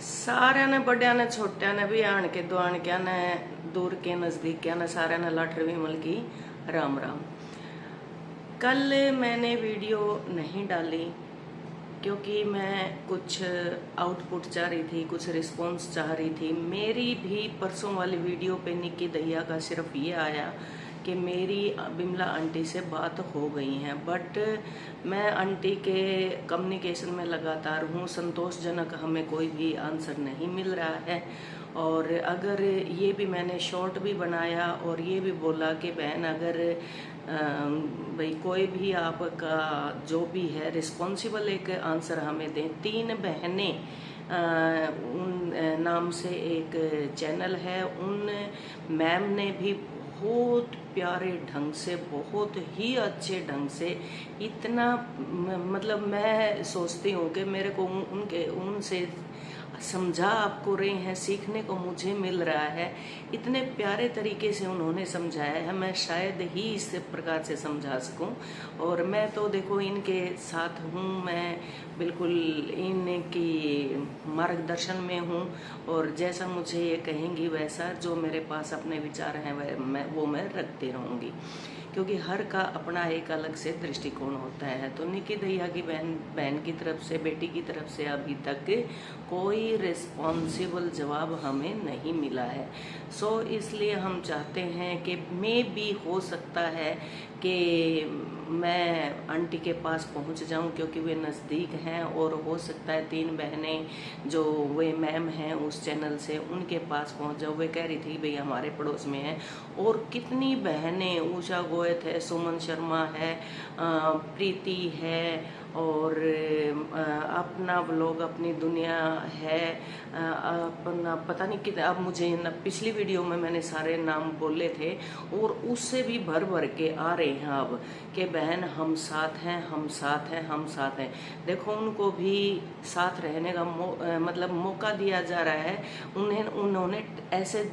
सारे ने बड़िया ने छोटिया ने भी आन के दुआन क्या ने दूर के नजदीक क्या ने सारे ने लाठ विमल की राम राम। कल मैंने वीडियो नहीं डाली क्योंकि मैं कुछ आउटपुट चाह रही थी, कुछ रिस्पॉन्स चाह रही थी। मेरी भी परसों वाली वीडियो पे निक्की दहिया का सिर्फ ये आया कि मेरी बिमला आंटी से बात हो गई है, बट मैं आंटी के कम्युनिकेशन में लगातार हूँ। संतोषजनक हमें कोई भी आंसर नहीं मिल रहा है। और अगर ये भी मैंने शॉर्ट भी बनाया और ये भी बोला कि बहन अगर भाई कोई भी आपका जो भी है रिस्पॉन्सिबल एक आंसर हमें दें। तीन बहनें उन नाम से एक चैनल है, उन मैम ने भी बहुत प्यारे ढंग से, बहुत ही अच्छे ढंग से, इतना मतलब मैं सोचती हूँ कि मेरे को उनसे समझा आपको रहे हैं, सीखने को मुझे मिल रहा है। इतने प्यारे तरीके से उन्होंने समझाया है, मैं शायद ही इस प्रकार से समझा सकूं। और मैं तो देखो इनके साथ हूँ, मैं बिल्कुल इनकी मार्गदर्शन में हूँ और जैसा मुझे ये कहेंगी वैसा जो मेरे पास अपने विचार हैं वो मैं रखती रहूँगी, क्योंकि हर का अपना एक अलग से दृष्टिकोण होता है। तो निक्की दहिया की बहन की तरफ से, बेटी की तरफ से अभी तक कोई रिस्पॉन्सिबल जवाब हमें नहीं मिला है। सो इसलिए हम चाहते हैं कि भी हो सकता है कि मैं आंटी के पास पहुंच जाऊं, क्योंकि वे नज़दीक हैं। और हो सकता है तीन बहनें जो वे मैम हैं उस चैनल से, उनके पास पहुंच जाऊं। वे कह रही थी भाई हमारे पड़ोस में है। और कितनी बहनें, उषा गोयत है, सुमन शर्मा है, प्रीति है, और अपना व्लॉग अपनी दुनिया है, अपना पता नहीं कितने, अब मुझे न पिछली वीडियो में मैंने सारे नाम बोले थे और उससे भी भर भर के आ रहे हैं अब कि बहन हम साथ हैं, हम साथ हैं, हम साथ हैं। देखो उनको भी साथ रहने का मतलब मौका दिया जा रहा है। उन्होंने ऐसे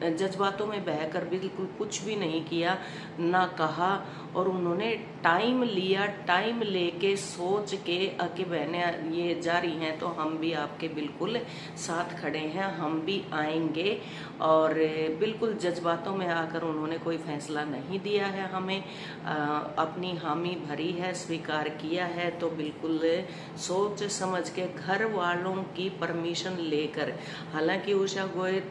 जज्बातों में बहकर बिल्कुल कुछ भी नहीं किया, ना कहा। और उन्होंने टाइम लिया, टाइम लेके सोच के बहने ये जा रही हैं तो हम भी आपके बिल्कुल साथ खड़े हैं, हम भी आएंगे। और बिल्कुल जज्बातों में आकर उन्होंने कोई फैसला नहीं दिया है, हमें अपनी हामी भरी है, स्वीकार किया है। तो बिल्कुल सोच समझ के घर वालों की परमिशन लेकर, हालांकि उषा गोयत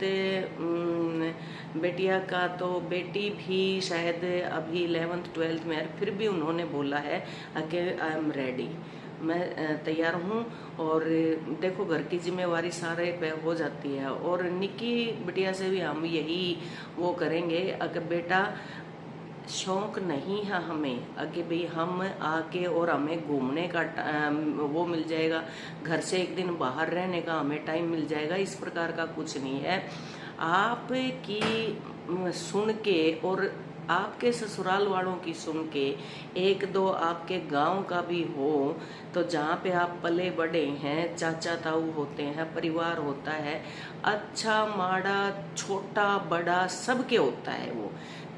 बेटिया का तो बेटी भी शायद अभी 11th 12th में है, फिर भी उन्होंने बोला है कि आई एम रेडी, मैं तैयार हूँ। और देखो घर की जिम्मेवारी सारे पे हो जाती है। और निक्की बिटिया से भी हम यही वो करेंगे, अगर बेटा शौक नहीं है हमें कि भाई हम आके और हमें घूमने का वो मिल जाएगा, घर से एक दिन बाहर रहने का हमें टाइम मिल जाएगा, इस प्रकार का कुछ नहीं है। आपकी सुन के और आपके ससुराल वालों की सुन के, एक दो आपके गांव का भी हो, तो जहाँ पे आप पले बड़े हैं, चाचा ताऊ होते हैं, परिवार होता है, अच्छा माड़ा छोटा बड़ा सबके होता है वो।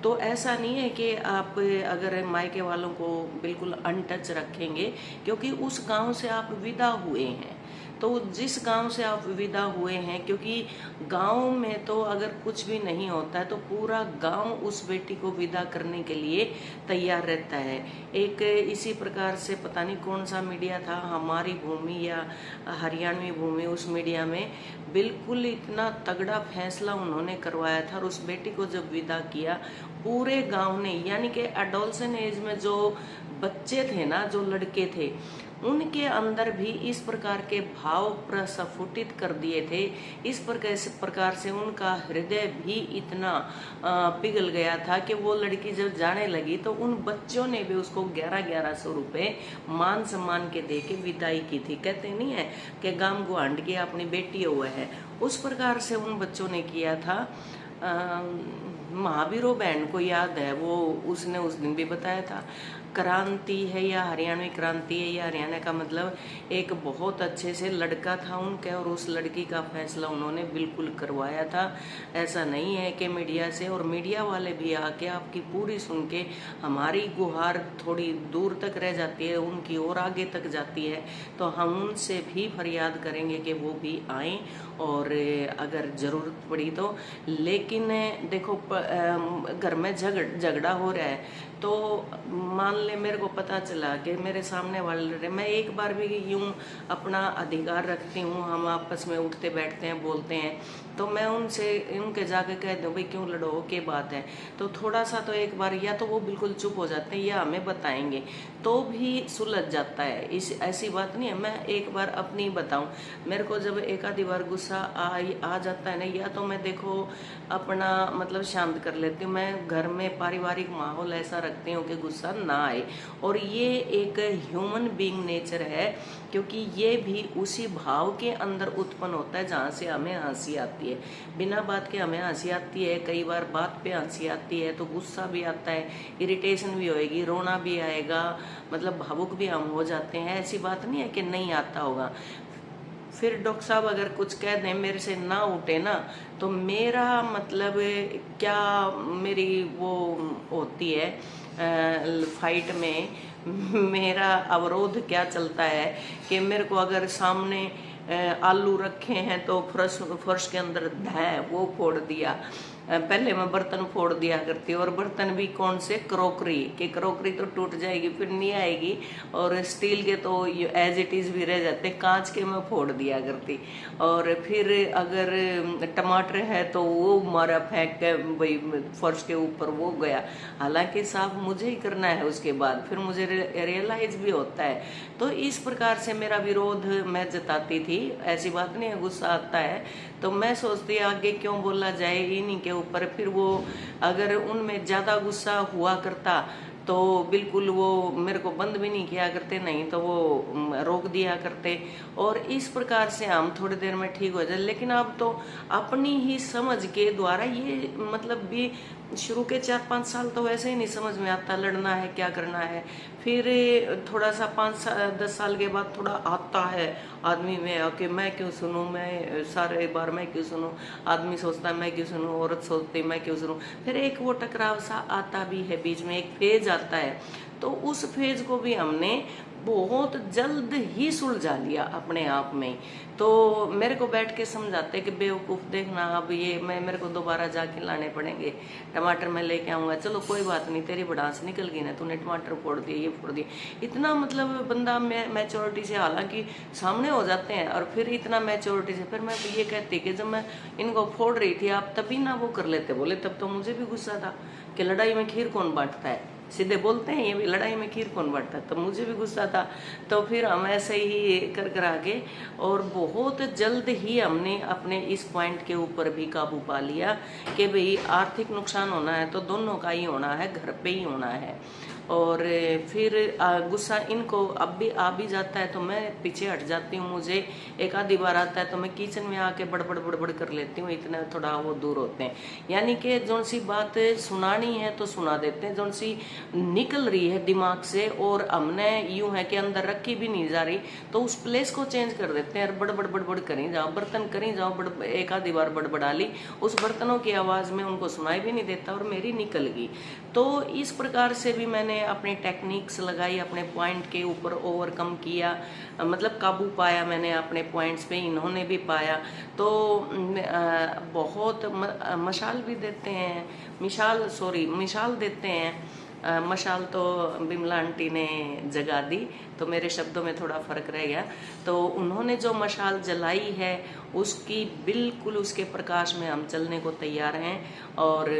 तो ऐसा नहीं है कि आप अगर मायके वालों को बिल्कुल अनटच रखेंगे, क्योंकि उस गांव से आप विदा हुए हैं। तो जिस गांव से आप विदा हुए हैं, क्योंकि गांव में तो अगर कुछ भी नहीं होता है तो पूरा गांव उस बेटी को विदा करने के लिए तैयार रहता है। एक इसी प्रकार से पता नहीं कौन सा मीडिया था, हमारी भूमि या हरियाणवी भूमि, उस मीडिया में बिल्कुल इतना तगड़ा फैसला उन्होंने करवाया था। और उस बेटी को जब विदा किया पूरे गांव ने, यानी कि एडोलसेंट एज में जो बच्चे थे ना, जो लड़के थे, उनके अंदर भी इस प्रकार के भाव प्रस्फुटित कर दिए थे। इस प्रकार से उनका हृदय भी इतना पिघल गया था कि वो लड़की जब जाने लगी तो उन बच्चों ने भी उसको 1100 रुपए मान सम्मान के दे के विदाई की थी। कहते नहीं है कि गाम गुआंढ की अपनी बेटी हुआ है, उस प्रकार से उन बच्चों ने किया था। महावीरों बहन को याद है, वो उसने उस दिन भी बताया था, क्रांति है या हरियाणवी क्रांति है, या हरियाणा का मतलब एक बहुत अच्छे से लड़का था उनके, और उस लड़की का फैसला उन्होंने बिल्कुल करवाया था। ऐसा नहीं है कि मीडिया से, और मीडिया वाले भी आके आपकी पूरी सुन के हमारी गुहार थोड़ी दूर तक रह जाती है, उनकी और आगे तक जाती है, तो हम उनसे भी फरियाद करेंगे कि वो भी आए और अगर ज़रूरत पड़ी तो। लेकिन देखो घर में झगड़ा हो रहा है, तो मान ले मेरे को पता चला कि मेरे सामने वाले, मैं एक बार भी यूं अपना अधिकार रखती हूँ, हम आपस में उठते बैठते हैं बोलते हैं, तो मैं उनके जाके कह दूँ भाई क्यों लड़ो, के बात है, तो थोड़ा सा तो एक बार या तो वो बिल्कुल चुप हो जाते हैं या हमें बताएंगे तो भी सुलझ जाता है। ऐसी बात नहीं है। मैं एक बार अपनी बताऊं, मेरे को जब एक आधी बार गुस्सा आ जाता है ना, या तो मैं देखो अपना मतलब शांत कर लेती हूँ, मैं घर में पारिवारिक माहौल ऐसा रखती हूँ कि गुस्सा ना आए, और ये एक ह्यूमन बीइंग नेचर है, क्योंकि ये भी उसी भाव के अंदर उत्पन्न होता है जहाँ से हमें हंसी आती है। बिना बात के हमें हंसी आती है, कई बार बात पे हंसी आती है तो गुस्सा भी आता है, इरिटेशन भी होएगी, रोना भी आएगा, मतलब भावुक भी हम हो जाते हैं। ऐसी बात नहीं है कि नहीं आता होगा। फिर डॉक्टर साहब अगर कुछ कह दें, मेरे से ना उठे ना, तो मेरा मतलब क्या, मेरी वो होती है फाइट में मेरा अवरोध क्या चलता है कि मेरे को अगर सामने आलू रखे हैं तो फर्श के अंदर धै वो फोड़ दिया, पहले मैं बर्तन फोड़ दिया करती, और बर्तन भी कौन से, क्रोकरी के, क्रोकरी तो टूट जाएगी फिर नहीं आएगी, और स्टील के तो एज इट इज भी रह जाते, कांच के मैं फोड़ दिया करती। और फिर अगर टमाटर है तो वो मारा फेंक के भाई फर्श के ऊपर वो गया, हालांकि साफ मुझे ही करना है उसके बाद, फिर मुझे रियलाइज भी होता है। तो इस प्रकार से मेरा विरोध मैं जताती थी। ऐसी बात नहीं है, गुस्सा आता है तो मैं सोचती आगे क्यों बोला जाए इन्हीं के ऊपर। फिर वो अगर उनमें ज्यादा गुस्सा हुआ करता तो बिल्कुल वो मेरे को बंद भी नहीं किया करते, नहीं तो वो रोक दिया करते, और इस प्रकार से हम थोड़ी देर में ठीक हो जाए। लेकिन अब तो अपनी ही समझ के द्वारा ये मतलब भी शुरू के 4-5 साल तो वैसे ही नहीं समझ में आता लड़ना है क्या करना है, फिर थोड़ा सा 5-10 साल के बाद थोड़ा आता है आदमी में कि मैं क्यों सुनूं, मैं सारे बार मैं क्यों सुनूं, आदमी सोचता है मैं क्यों सुनूं, औरत सोचती है मैं क्यों सुनूं, फिर एक वो टकराव सा आता भी है, बीच में एक फेज आता है। तो उस फेज को भी हमने बहुत जल्द ही सुलझा लिया अपने आप में। तो मेरे को बैठ के समझाते कि बेवकूफ़ देखना, अब ये मेरे को दोबारा जाके लाने पड़ेंगे, टमाटर मैं लेके आऊँगा, चलो कोई बात नहीं, तेरी भड़ास निकल गई ना, तूने टमाटर फोड़ दिए, ये फोड़ दिए, इतना मतलब बंदा मैच्योरिटी से, हालांकि सामने हो जाते हैं, और फिर इतना मैच्योरिटी से, फिर मैं ये कहती कि जब मैं इनको फोड़ रही थी आप तभी ना वो कर लेते, बोले तब तो मुझे भी गुस्सा था कि लड़ाई में खीर कौन बांटता है, सीधे बोलते हैं ये भी, लड़ाई में खीर कौन बांटता है, तो मुझे भी गुस्सा था। तो फिर हम ऐसे ही कर आगे, और बहुत जल्द ही हमने अपने इस पॉइंट के ऊपर भी काबू पा लिया कि भाई आर्थिक नुकसान होना है तो दोनों का ही होना है, घर पे ही होना है। और फिर गुस्सा इनको अब भी आ भी जाता है तो मैं पीछे हट जाती हूँ, मुझे एक आधी बार आता है तो मैं किचन में आके बड़बड़ कर लेती हूँ, इतना थोड़ा वो दूर होते हैं। यानी कि जो सी बात सुनानी है तो सुना देते हैं, जो सी निकल रही है दिमाग से और हमने यूं है कि अंदर रखी भी नहीं जा रही, तो उस प्लेस को चेंज कर देते हैं, बड़बड़ करी जाओ, बर्तन करी जाओ, एक आधी बार बड़बड़ा ली, उस बर्तनों की आवाज में उनको सुनाई भी नहीं देता और मेरी निकल गई। तो इस प्रकार से भी मैंने अपनी टेक्निक्स लगाई, अपने पॉइंट के ऊपर ओवरकम किया, मतलब काबू पाया मैंने अपने पॉइंट्स पे, इन्होंने भी पाया। तो बहुत मशाल भी देते हैं, मिसाल देते हैं, मशाल तो बिमला आंटी ने जगा दी, तो मेरे शब्दों में थोड़ा फर्क रह गया। तो उन्होंने जो मशाल जलाई है उसकी बिल्कुल उसके प्रकाश में हम चलने को तैयार हैं। और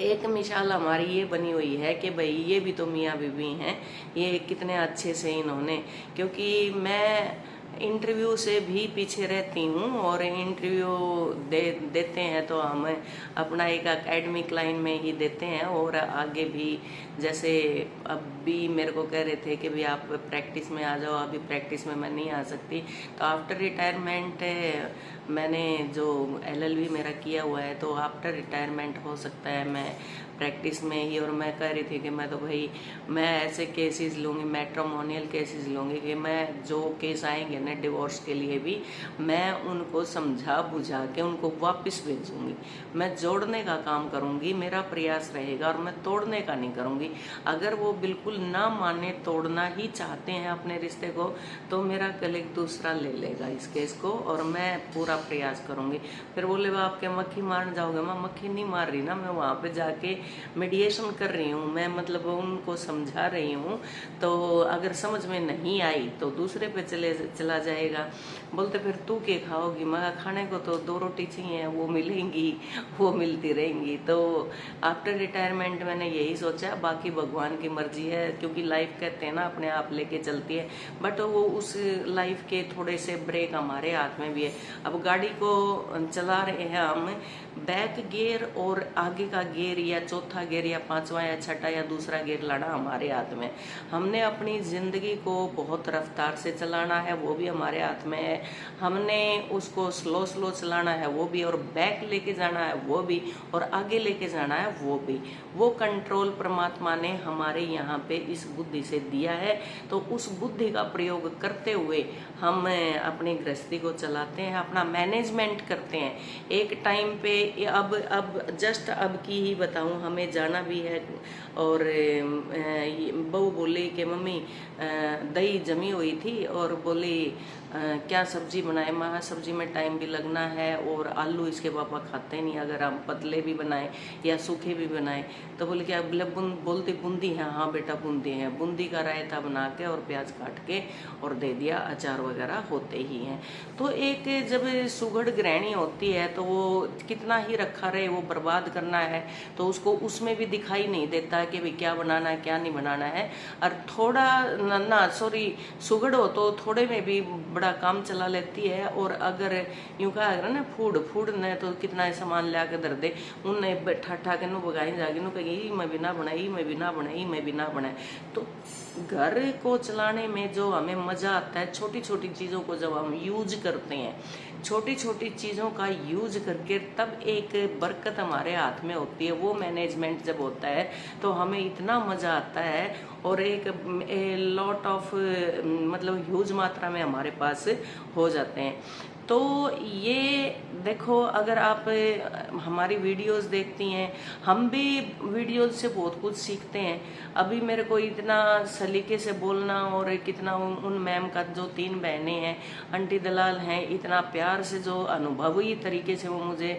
एक मिसाल हमारी ये बनी हुई है कि भाई ये भी तो मियाँ बीवी हैं, ये कितने अच्छे से इन्होंने, क्योंकि मैं इंटरव्यू से भी पीछे रहती हूँ, और इंटरव्यू देते हैं तो हम अपना एक एकेडमिक लाइन में ही देते हैं, और आगे भी जैसे अब भी मेरे को कह रहे थे कि भाई आप प्रैक्टिस में आ जाओ, अभी प्रैक्टिस में मैं नहीं आ सकती, तो आफ्टर रिटायरमेंट मैंने जो LLB मेरा किया हुआ है, तो आफ्टर रिटायरमेंट हो सकता है मैं प्रैक्टिस में ही, और मैं कह रही थी कि मैं तो भाई मैं ऐसे केसेस लूँगी, मैट्रिमोनियल केसेस लूँगी कि मैं जो केस आएंगे ना डिवोर्स के लिए भी, मैं उनको समझा बुझा के उनको वापस भेजूंगी। मैं जोड़ने का काम करूँगी, मेरा प्रयास रहेगा, और मैं तोड़ने का नहीं करूँगी। अगर वो बिल्कुल ना माने, तोड़ना ही चाहते हैं अपने रिश्ते को, तो मेरा कलीग दूसरा ले लेगा इस केस को, और मैं पूरा प्रयास करूँगी। फिर बोले वो आपके मक्खी मारने जाओगे? मैं मक्खी नहीं मार रही ना, मैं वहाँ पे जाके मीडिएशन कर रही हूँ, मैं मतलब उनको समझा रही हूँ। तो अगर समझ में नहीं आई तो दूसरे पे चला जाएगा। बोलते फिर तू क्या खाओगी? मैं खाने को तो 2 रोटी चाहिए, वो मिलेंगी, वो मिलती रहेंगी। तो आफ्टर रिटायरमेंट मैंने यही सोचा, बाकी भगवान की मर्जी है, क्योंकि लाइफ कहते हैं ना अपने आप लेके चलती है, बट वो उस लाइफ के थोड़े से ब्रेक हमारे हाथ में भी है। अब गाड़ी को चला रहे हैं हम, बैक गियर और आगे का गियर या चौथा गियर या पांचवा या छठा या दूसरा गियर लाना हमारे हाथ में। हमने अपनी जिंदगी को बहुत रफ्तार से चलाना है, वो भी हमारे हाथ में है। हमने उसको स्लो स्लो चलाना है, वो भी, और बैक लेके जाना है वो भी, और आगे लेके जाना है वो भी। वो कंट्रोल परमात्मा ने हमारे यहाँ पे इस बुद्धि से दिया है। तो उस बुद्धि का प्रयोग करते हुए हम अपनी गृहस्थी को चलाते हैं, अपना मैनेजमेंट करते हैं। एक टाइम पे अब जस्ट अब की ही बताऊं, हमें जाना भी है, और बहू बोली कि मम्मी दही जमी हुई थी, और बोली क्या सब्जी बनाए? माँ सब्जी में टाइम भी लगना है, और आलू इसके पापा खाते नहीं, अगर हम पतले भी बनाए या सूखे भी बनाए। तो बोले क्या? बोलती बूंदी है। हाँ बेटा बूंदी है। बूंदी का रायता बना के और प्याज काट के और दे दिया, अचार वगैरह होते ही हैं। तो एक जब सुगढ़ गृहिणी होती है तो वो कितना ही रखा रहे, वो बर्बाद करना है, तो उसको उसमें भी दिखाई नहीं देता कि भाई क्या बनाना है क्या नहीं बनाना है। और थोड़ा सुगढ़ हो तो थोड़े में भी बड़ा काम चला लेती है। और अगर यूं कहा अगर ना फूड ने तो कितना सामान ला के धर दे, उन्हें ठा के नु बगाई जाके नु कहेगी मैं भी ना बनाई, मैं भी ना बनाई, मैं भी ना बनाए। तो घर को चलाने में जो हमें मजा आता है, छोटी छोटी चीजों को जब हम यूज करते हैं, छोटी छोटी चीजों का यूज करके, तब एक बरकत हमारे हाथ में होती है। वो मैनेजमेंट जब होता है तो हमें इतना मजा आता है, और एक लॉट ऑफ मतलब ह्यूज मात्रा में हमारे पास हो जाते हैं। तो ये देखो, अगर आप हमारी वीडियोस देखती हैं, हम भी वीडियोस से बहुत कुछ सीखते हैं। अभी मेरे को इतना सलीके से बोलना, और कितना उन मैम का जो 3 बहनें हैं, आंटी दलाल हैं, इतना प्यार से जो अनुभवी तरीके से वो मुझे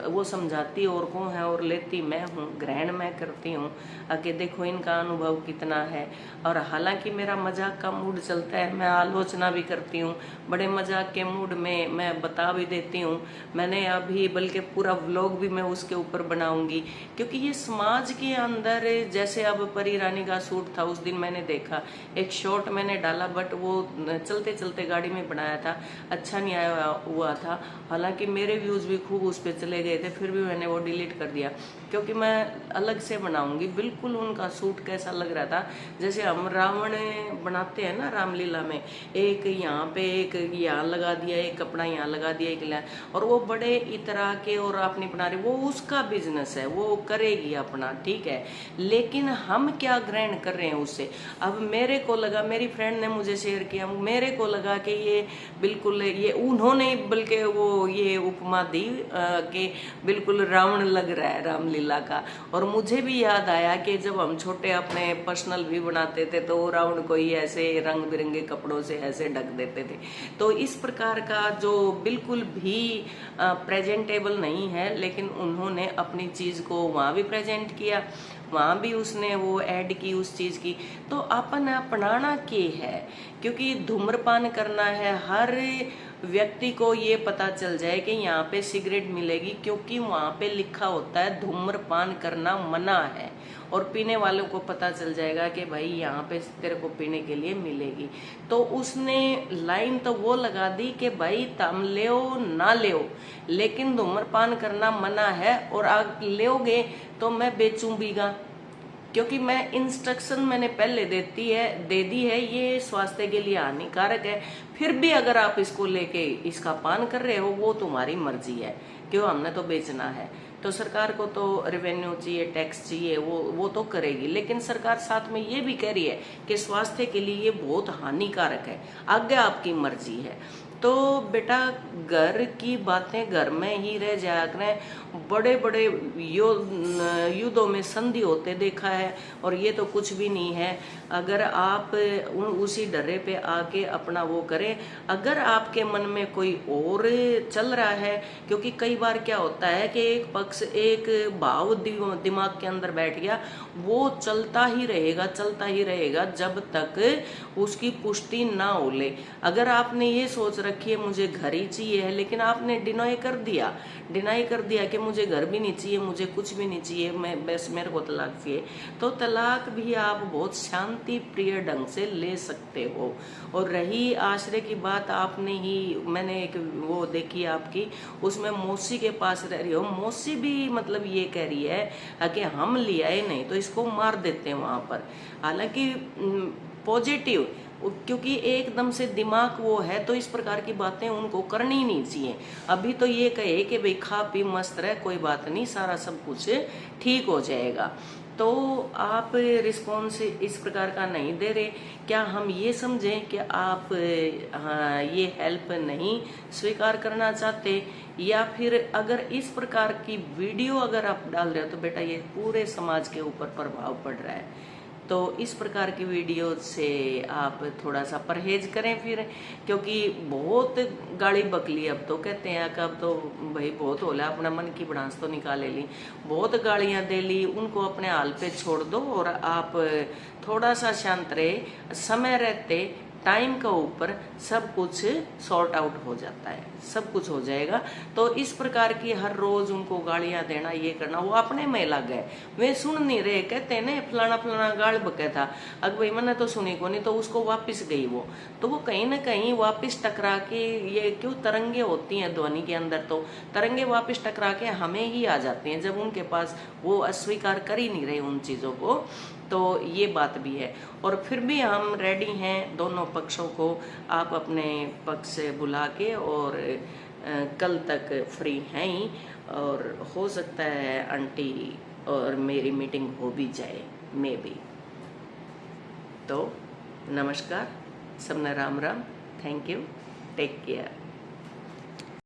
वो समझाती और को है, और लेती मैं हूँ, ग्रहण मैं करती हूँ कि देखो इनका अनुभव कितना है। और हालांकि मेरा मजाक का मूड चलता है, मैं आलोचना भी करती हूँ, बड़े मजाक के मूड में मैं बता भी देती हूँ। मैंने अभी बल्कि पूरा व्लॉग भी मैं उसके ऊपर बनाऊंगी, क्योंकि ये समाज के अंदर, जैसे अब परी रानी का सूट था, उस दिन मैंने देखा, एक शॉर्ट मैंने डाला, बट वो चलते चलते गाड़ी में बनाया था, अच्छा नहीं आया हुआ था। हालांकि मेरे व्यूज भी खूब उस पर चले गए थे, फिर भी मैंने वो डिलीट कर दिया, क्योंकि मैं अलग से बनाऊंगी। बिल्कुल उनका सूट कैसा लग रहा था, जैसे हम रावण बनाते हैं ना रामलीला में, एक यहाँ पे एक यहाँ लगा दिया, एक कपड़ा यहाँ लगा दिया, एक और वो बड़े इतरा के और अपनी बना रही, वो उसका बिजनेस है, वो करेगी अपना, ठीक है। लेकिन हम क्या ग्रहण कर रहे हैं उससे? अब मेरे को लगा, मेरी फ्रेंड ने मुझे शेयर किया, मेरे को लगा कि ये बिल्कुल, ये उन्होंने बल्कि वो ये उपमा दी कि बिल्कुल रावण लग रहा है रामलीला का। और मुझे भी याद आया कि जब हम छोटे अपने पर्सनल भी बनाते थे तो रावण को ही ऐसे रंग बिरंगे कपड़ों से ऐसे ढक देते थे। तो इस प्रकार का जो बिल्कुल भी प्रेजेंटेबल नहीं है, लेकिन उन्होंने अपनी चीज को वहां भी प्रेजेंट किया, वहां भी उसने वो ऐड की उस चीज की। तो अपन अपनाना के है, क्योंकि धूम्रपान करना है, हर व्यक्ति को ये पता चल जाए कि यहाँ पे सिगरेट मिलेगी, क्योंकि वहां पे लिखा होता है धूम्रपान करना मना है, और पीने वालों को पता चल जाएगा कि भाई यहाँ पे तेरे को पीने के लिए मिलेगी। तो उसने लाइन तो वो लगा दी कि भाई तुम ले ना ले, लेकिन धूम्रपान करना मना है, और आग लेोगे तो मैं बेचूंगा, क्योंकि मैं इंस्ट्रक्शन मैंने पहले दे दी है, ये स्वास्थ्य के लिए हानिकारक है। फिर भी अगर आप इसको लेके इसका पान कर रहे हो, वो तुम्हारी मर्जी है, क्यों, हमने तो बेचना है। तो सरकार को तो रेवेन्यू चाहिए, टैक्स चाहिए, वो तो करेगी, लेकिन सरकार साथ में ये भी कह रही है कि स्वास्थ्य के लिए ये बहुत हानिकारक है, आगे आपकी मर्जी है। तो बेटा घर की बातें घर में ही रह जाया करें। बड़े बड़े युद्धों में संधि होते देखा है, और ये तो कुछ भी नहीं है। अगर आप उसी डरे पे आके अपना वो करें, अगर आपके मन में कोई और चल रहा है, क्योंकि कई बार क्या होता है कि एक पक्ष, एक भाव दिमाग के अंदर बैठ गया, वो चलता ही रहेगा जब तक उसकी पुष्टि ना हो ले। अगर आपने ये सोच रखी है मुझे घर ही चाहिए है, लेकिन आपने डिनाई कर दिया कि मुझे घर भी नहीं चाहिए, मुझे कुछ भी नहीं चाहिए, मैं बस मेरे को तलाक चाहिए, तो तलाक भी आप बहुत शांति प्रिय ढंग से ले सकते हो। और रही आश्रय की बात, मैंने एक वो देखी आपकी, उसमें मौसी के पास रह रही हो, मौसी भी मतलब ये कह रही है कि हम ले आए नहीं तो इसको मार देते हैं वहां पर। हालांकि पॉजिटिव, क्योंकि एकदम से दिमाग वो है, तो इस प्रकार की बातें उनको करनी नहीं चाहिए। अभी तो ये कहे कि भाई खा पी मस्त रहे, कोई बात नहीं, सारा सब कुछ ठीक हो जाएगा। तो आप रिस्पॉन्स इस प्रकार का नहीं दे रहे, क्या हम ये समझें कि आप ये हेल्प नहीं स्वीकार करना चाहते? या फिर अगर इस प्रकार की वीडियो अगर आप डाल रहे हो तो बेटा ये पूरे समाज के ऊपर प्रभाव पड़ रहा है। तो इस प्रकार की वीडियो से आप थोड़ा सा परहेज करें फिर, क्योंकि बहुत गाली बकली, अब तो कहते हैं कि अब तो भाई बहुत होला, अपना मन की भड़ास तो निकाले ली, बहुत गालियां दे ली, उनको अपने हाल पे छोड़ दो और आप थोड़ा सा शांत रहे। समय रहते टाइम का ऊपर सब कुछ सॉर्ट आउट हो जाता है, सब कुछ हो जाएगा। तो इस प्रकार की हर रोज उनको गालियां देना, ये करना, वो अपने में लग गए, वे सुन नहीं रहे। कहते ना फलाना गाल बके था, अगर भाई मैंने तो सुनी को नहीं, तो उसको वापिस गई वो, तो वो कहीं ना कहीं वापिस टकरा के, ये क्यों तरंगे होती हैं ध्वनि के अंदर, तो तरंगे वापिस टकरा के हमें ही आ जाती हैं जब उनके पास वो अस्वीकार कर ही नहीं रहे उन चीजों को। तो ये बात भी है। और फिर भी हम रेडी हैं दोनों पक्षों को आप अपने पक्ष से बुला के, और कल तक फ्री हैं ही, और हो सकता है आंटी और मेरी मीटिंग हो भी जाए, मे बी। तो नमस्कार, सबने Ram Ram, thank you, take care.